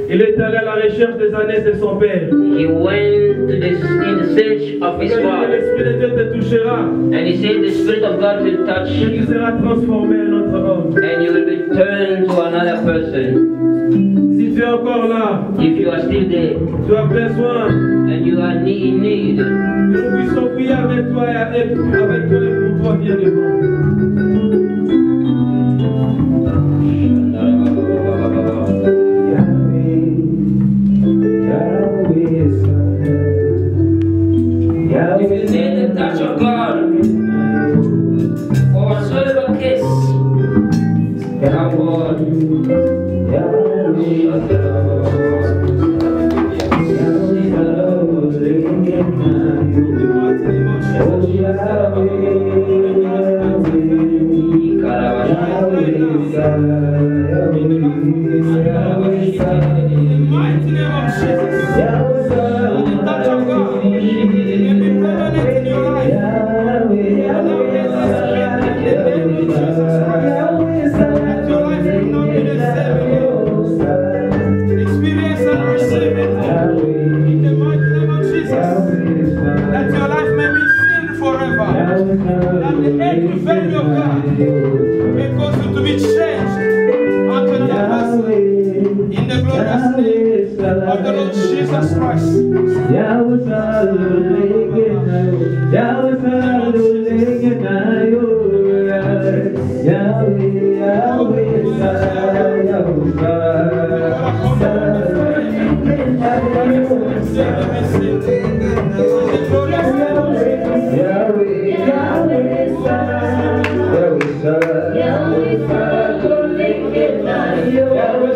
il est allé à la recherche des ânesses de son père. he went to in search of his Quand father. l'Esprit de Dieu te touchera, And he said, the Spirit of God will touch et tu you, seras transformé en autre homme. and you will be turned to another person. Si tu es encore là, If you are still there, tu as besoin and you are in need, que nous puissions prier avec toi et pour toi, viens devant. if you need the touch of God, for whatsoever case, come forward. Yahweh,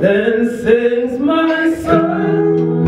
Then sings my soul.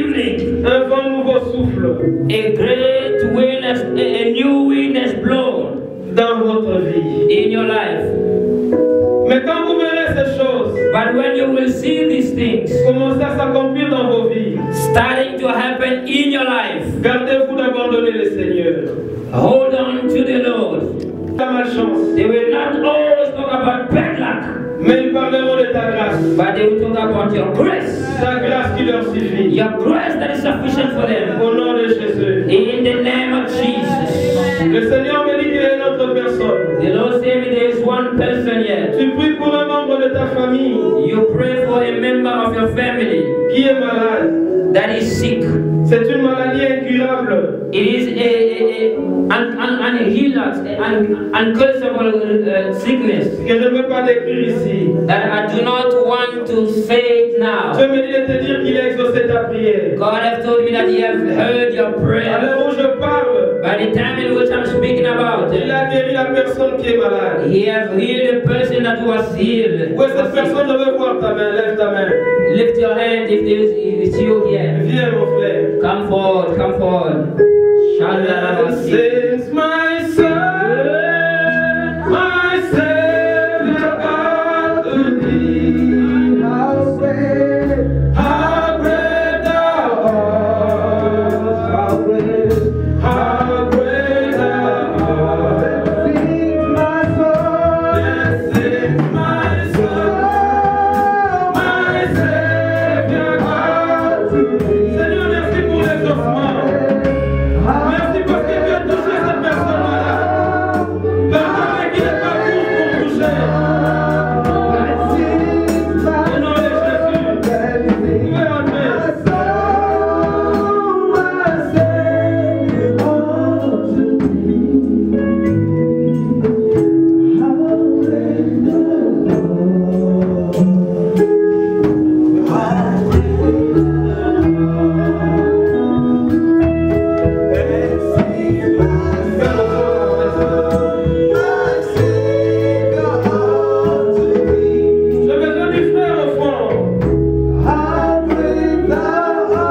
evening, un vent nouveau souffle a great wind, a new wind has blown dans votre vie. in your life. Mais quand vous verrez ces choses But when you will see these things commencer à s'accomplir dans vos vies, starting to happen in your life, gardez-vous d'abandonner le Seigneur. hold on to the Lord. La malchance, They will not always talk about bad luck, mais ils parleront de ta grâce. but they will talk about your grace. Ta grâce qui leur suffit. Your grace that is sufficient for them. Au nom de Jésus. In the name of Jesus. Le Seigneur me dit qu'il y a une autre personne. The Lord said there is one person here. Tu pries pour un membre de ta famille You pray for a member of your family qui est malade. that is sick. C'est une maladie incurable. It is an uncursable sickness Que je ne veux pas décrire ici. that I do not want to say it now. Dieu me dit de te dire qu'il a exaucé ta prière. God has told me that He has heard your À prayer. l'heure où je parle, By the time in which I'm speaking about il it, a guéri la personne qui est malade. He has healed the person that was healed. Où est cette personne? Je veux voir ta main. Lève ta main. Lift your hand if it's you here. Viens mon frère. Come forward, come forward. Since my son, my Savior God to thee, how great thou art, how great thou art. Sing my soul, sing my soul, my Savior God to thee. Seigneur, merci pour l'exaucement. Merci parce que tu as touché cette personne-là. Pardonne qu'il n'est pas court pour toucher. Au nom de Jésus, vous pouvez entrer. J'ai besoin du frère au fond.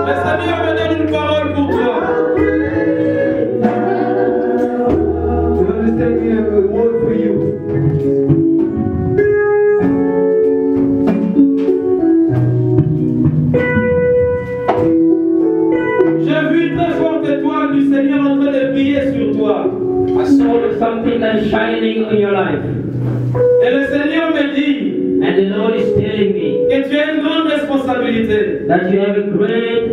Le Seigneur me donne une parole pour toi. J'ai vu une très forte étoile du Seigneur en train de briller sur toi. I saw something that is shining in your life. Et le Seigneur me dit And the Lord is telling me que tu as une grande responsabilité. that you have a great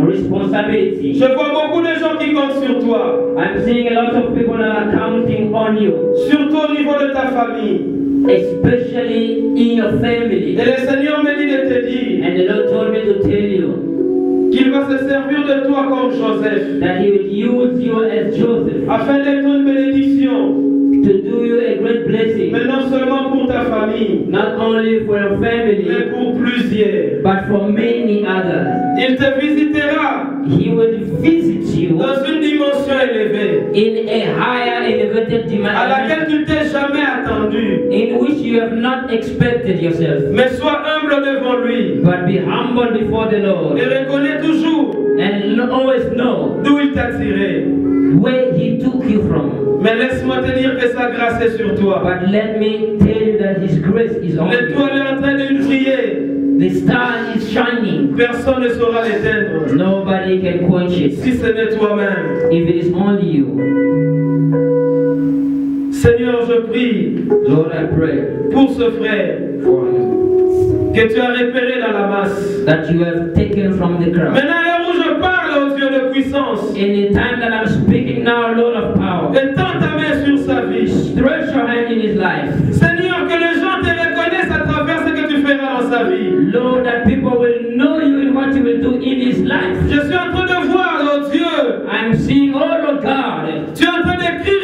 responsibility. Je vois beaucoup de gens qui comptent sur toi, I'm seeing a lot of people that are counting on you, surtout au niveau de ta famille. especially in your family. Et le Seigneur me dit de te dire And the Lord told me to tell you qu'il va se servir de toi comme Joseph, that He will use you as Joseph afin d'être une bénédiction, to do you a great blessing, mais non seulement pour ta famille, not only for your mais family, pour plusieurs. but for many others. Il te visitera He will visit you dans une dimension élevée, in a higher elevated à laquelle dimension tu t'es jamais attendu. in which you have not expected yourself. Mais sois humble devant lui But be humble before the Lord et reconnais toujours and always know d'où il t'a tiré. where He took you from. Mais laisse-moi te dire que sa grâce est sur toi. But let me tell you that His grace is on you. L'étoile est en train de briller. The star is shining. Personne ne saura l'éteindre Nobody can quench it si ce n'est toi-même. if it is only you. Seigneur, je prie Lord, I pray pour ce frère for him que tu as repéré dans la masse. that you have taken from the crowd. Maintenant, à l'heure où je parle au Dieu de puissance, In the time that I'm speaking now, Lord of power, étends ta main sur sa vie. stretch your hand in his life. Seigneur, que les gens te reconnaissent à travers ce que tu feras dans sa vie. Lord, that people will know you in what you will do in his life. Je suis en train de voir, oh Dieu, I'm seeing, oh Lord God, tu es en train d'écrire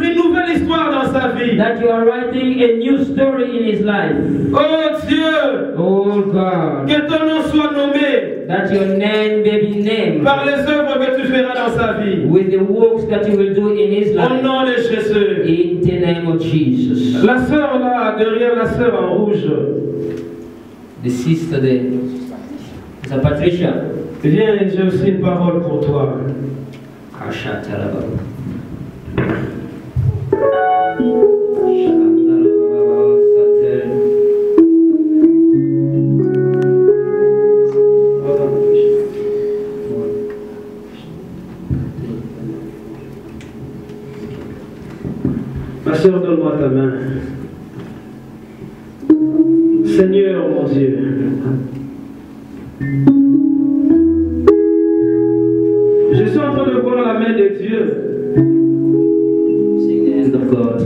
une nouvelle histoire dans sa vie. that you are writing a new story in his life. Oh Dieu, Oh God, que ton nom soit nommé that your name may be named par les œuvres que tu feras dans sa vie. with the works that you will do in his Au life. nom de Jésus. In the name of Jesus. La sœur là, derrière la sœur en rouge. The sister there. Sister Patricia. Viens, j'ai aussi une parole pour toi. Ma soeur, donne-moi ta main. Seigneur, mon Dieu, je suis en train de voir la main de Dieu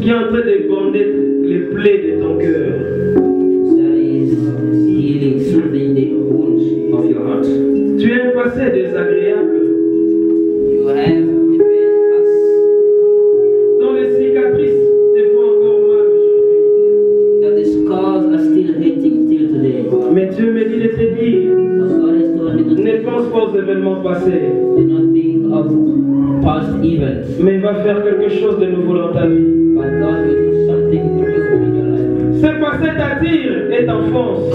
qui est en train de bonder les plaies de ton cœur. Tu as un passé désagréable dont les cicatrices te font encore mal aujourd'hui. Mais Dieu me dit de te dire, ne pense pas aux événements passés, mais il va faire quelque chose de nouveau dans ta vie. Ce passé t'attire et t'enfonce,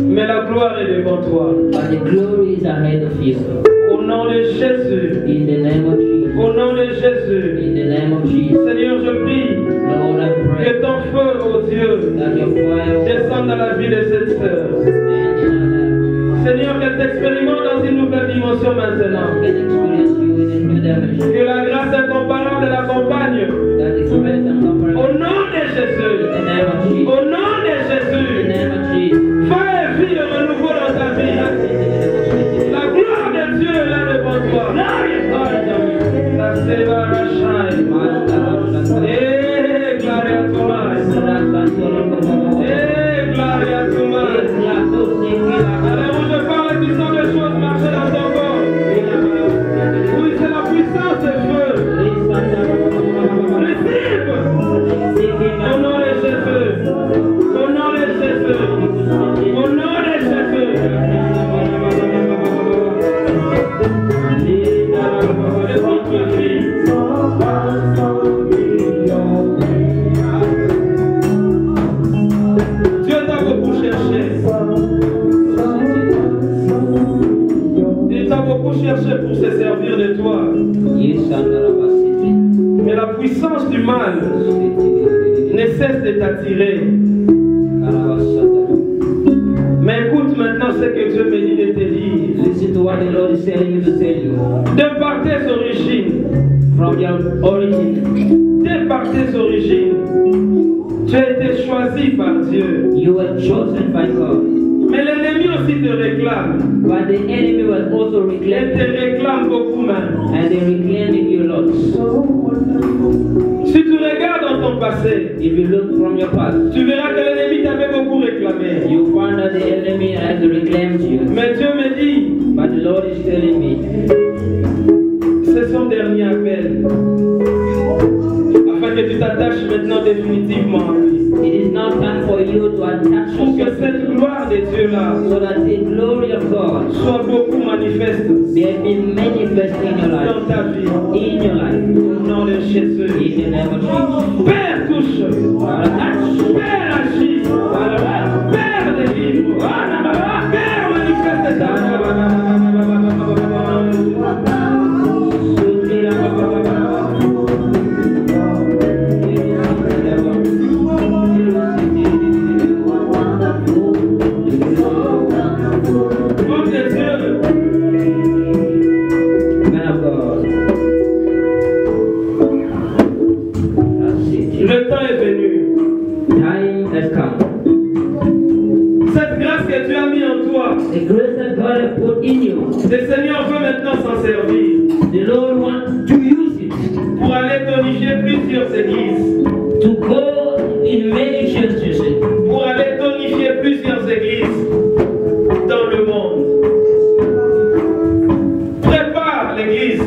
mais la gloire est devant toi. Au nom de Jésus, au nom de Jésus, Seigneur, je prie que ton feu, oh Dieu, descende dans la vie de cette sœur. Seigneur, qu'elle t'expérimente dans une nouvelle dimension maintenant. Que la grâce incomparable l'accompagne. Au nom de Jésus. Au nom de Jésus. Fais et vie de renouveau dans ta vie. La gloire de Dieu est là devant toi. La séparation. Et gloria a toi. Et gloria a toi. Alors je parle qui sont des choses marcher dans ton corps. Oui, c'est la puissance de feu. Récipe. Au nom de Jésus. Au nom de Jésus. Au nom de Jésus. Dieu t'a beaucoup cherché. Il t'a beaucoup cherché pour se servir de toi. Mais la puissance du mal ne cesse de t'attirer. Mais écoute maintenant ce que Dieu me dit de te dire. De par tes origines, de par tes origines, tu as été choisi par Dieu. You were chosen by God. Mais l'ennemi aussi te réclame. But the enemy was also Il te réclame beaucoup même. and they reclaiming you lots. Si tu regardes dans ton passé, If you look from your past, tu verras que l'ennemi t'avait beaucoup réclamé. you find that the enemy has reclaimed you. Mais Dieu me dit, But the Lord is telling me, c'est son dernier appel. Afin que tu t'attaches maintenant définitivement à lui. it is now time for you to attach Pour que yourself cette gloire de Dieu-là so that the glory of God soit beaucoup manifeste may be manifest in your dans life. ta vie. In your life. Au nom de Jésus. In the name of Jesus. Père touche. Father, touch. Père agit. Père délivre. Père manifeste ta Homme de Dieu. Man of God. That's it. Le temps est venu. Time has come. Cette grâce que Dieu a mis en toi, The grace that God has put in you, le Seigneur veut maintenant s'en servir the Lord wants to use it pour aller tonifier plusieurs églises. to go in many churches, Pour aller tonifier plusieurs églises dans le monde. Prépare l'église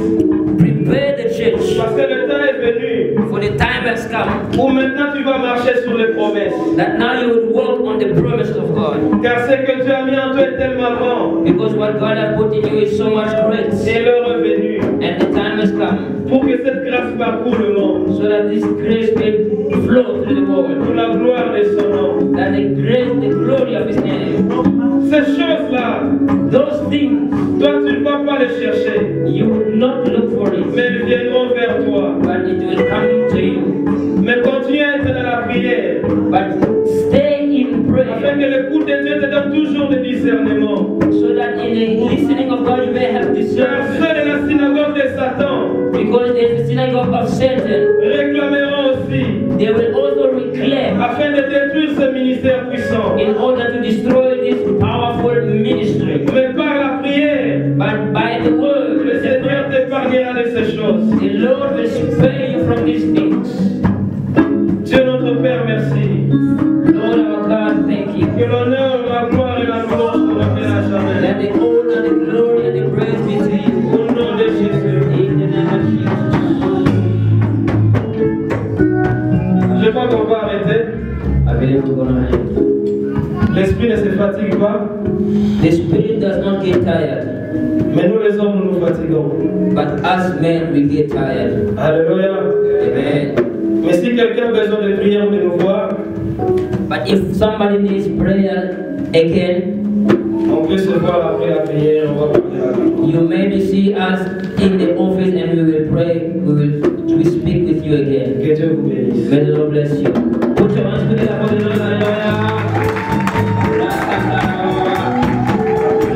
prepare the church, parce que le temps est venu for the time has come où maintenant tu vas marcher sur les promesses. that now you would walk on the promise of God. Car ce que Dieu a mis en toi est tellement grand Because what God has put in you is so much great, et l'heure est venue and the time has come. Pour que cette grâce parcourt le monde. So that this grace may flow through the world. Pour la gloire de son nom. That the grace, the glory of His name. Ces choses-là, Those things, toi tu ne vas pas les chercher. you will not look for it, Mais elles viendront vers toi. but it will come to you. Mais continue à être dans la prière. But stay in Afin prayer, que l'écoute de Dieu te donne toujours le discernement. so that in the listening of God you may have Car discernment. ceux de la synagogue de Satan Because there's the synagogue of Satan, réclameront aussi. they will also reclaim Afin de détruire ce ministère puissant. in order to destroy this powerful ministry. Mais par la prière, But by the word, le Seigneur t'épargnera de ces choses. the Lord will spare you from these things. Dieu notre Père, merci. Lord our God, thank you. Que l'honneur, la gloire et la louange te reviennent à jamais. Let the honor, the glory, and the praise be to you. Au nom de Jésus. In the name of Jesus. Je crois qu'on va arrêter. I believe we're going to end. L'esprit ne se fatigue pas. The spirit does not get tired, Mais nous les hommes, nous nous fatiguons. but us men, we get tired. Alléluia. Amen. Mais si quelqu'un a besoin de prière de nous voir, But if somebody needs prayer again, on peut se voir après la prière, on va parler à la you maybe see us in the office and we will pray. We speak with you again. Que Dieu vous bénisse. May the Lord bless you. Put your hands together for the Lord.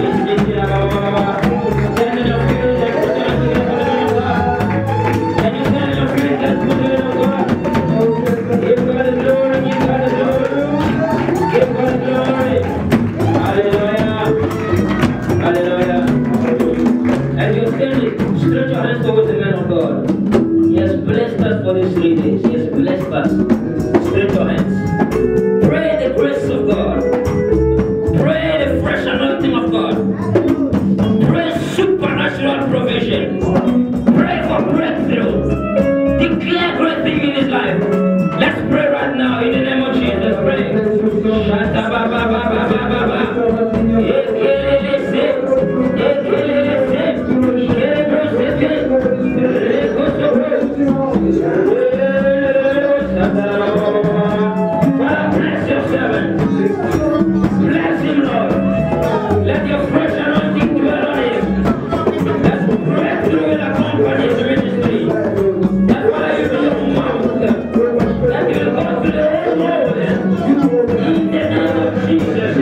Hallelujah. Stand in your feet, let's put your hands together for the Lord God. Can you stand in your feet, let's put the Lord God. Give God the glory, give God the glory. Give God the glory. Hallelujah. Hallelujah. As you're standing, stretch your hands towards the man of God. He has blessed us for these 3 days. He has blessed us. Stretch your hands. Pray the grace of God. Pray the fresh anointing of God. Pray supernatural provision. Pray for breakthrough. Declare great things in his life. Let's pray right now in the name of Jesus. Pray. Bless your servant. Bless him, Lord. Let your fresh anointing dwell on him. Let's breakthrough in accompany his ministry. That's why you will mount. That you will go to the whole world. In the name of Jesus.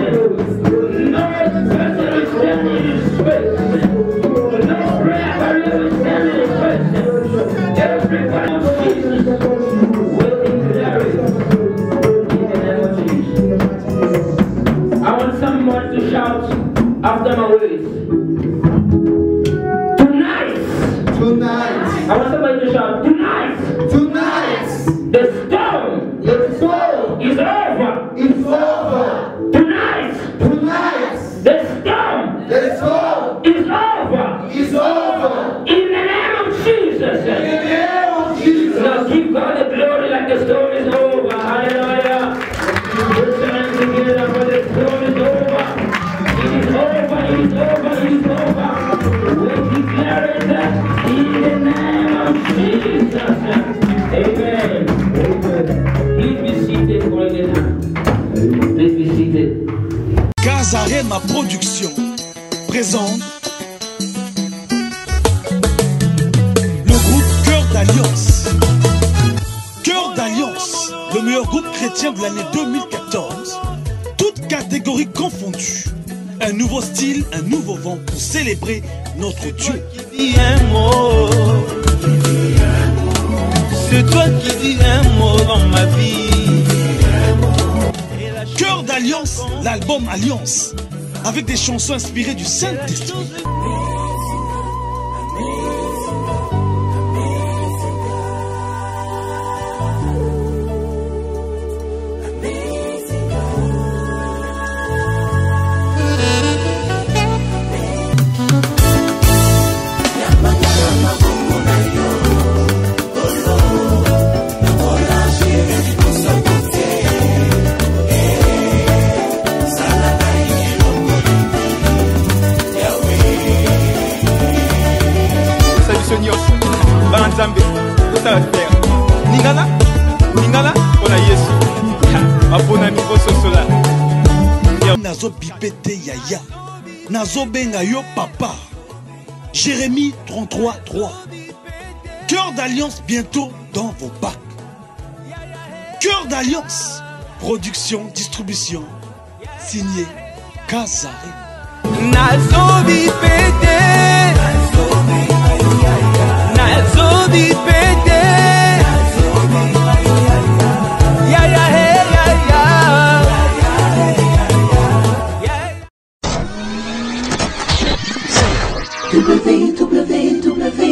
No person will stand in his space. No prayer barrier will stand in his space. Everybody of Jesus will declare it. In the name of Jesus. I want someone to shout after my words. Tonight, I want somebody to shout, tonight, the storm is over. it's over. Tonight, the storm The storm is over. is over. In the name of Jesus. In the name of Jesus. Now give God the glory like the storm is over. Hallelujah. Put your hands together for the storm is over. It is over, it is over, it is over. We declare it in the name of Jesus. Amen. Please be seated for a minute. Please be seated. Kazarema Production présente le groupe Cœur d'Alliance. Cœur d'Alliance, le meilleur groupe chrétien de l'année 2014. Toutes catégories confondues. Un nouveau style, un nouveau vent pour célébrer notre Dieu. Dis un mot. C'est toi qui dis un mot dans ma vie. Cœur d'Alliance, l'album Alliance, avec des chansons inspirées du Saint-Esprit. faire. Ningala, Ningala, on a Yesu. Abona niveau sosola. Nazo bipete yaya. Nazo benga yo papa. Jérémie 33:3. Cœur d'alliance bientôt dans vos bacs. Cœur d'alliance. Production, distribution. Signé Kazare. Nazo bipete. Nazo bipete. Ya ya hey ya ya. www.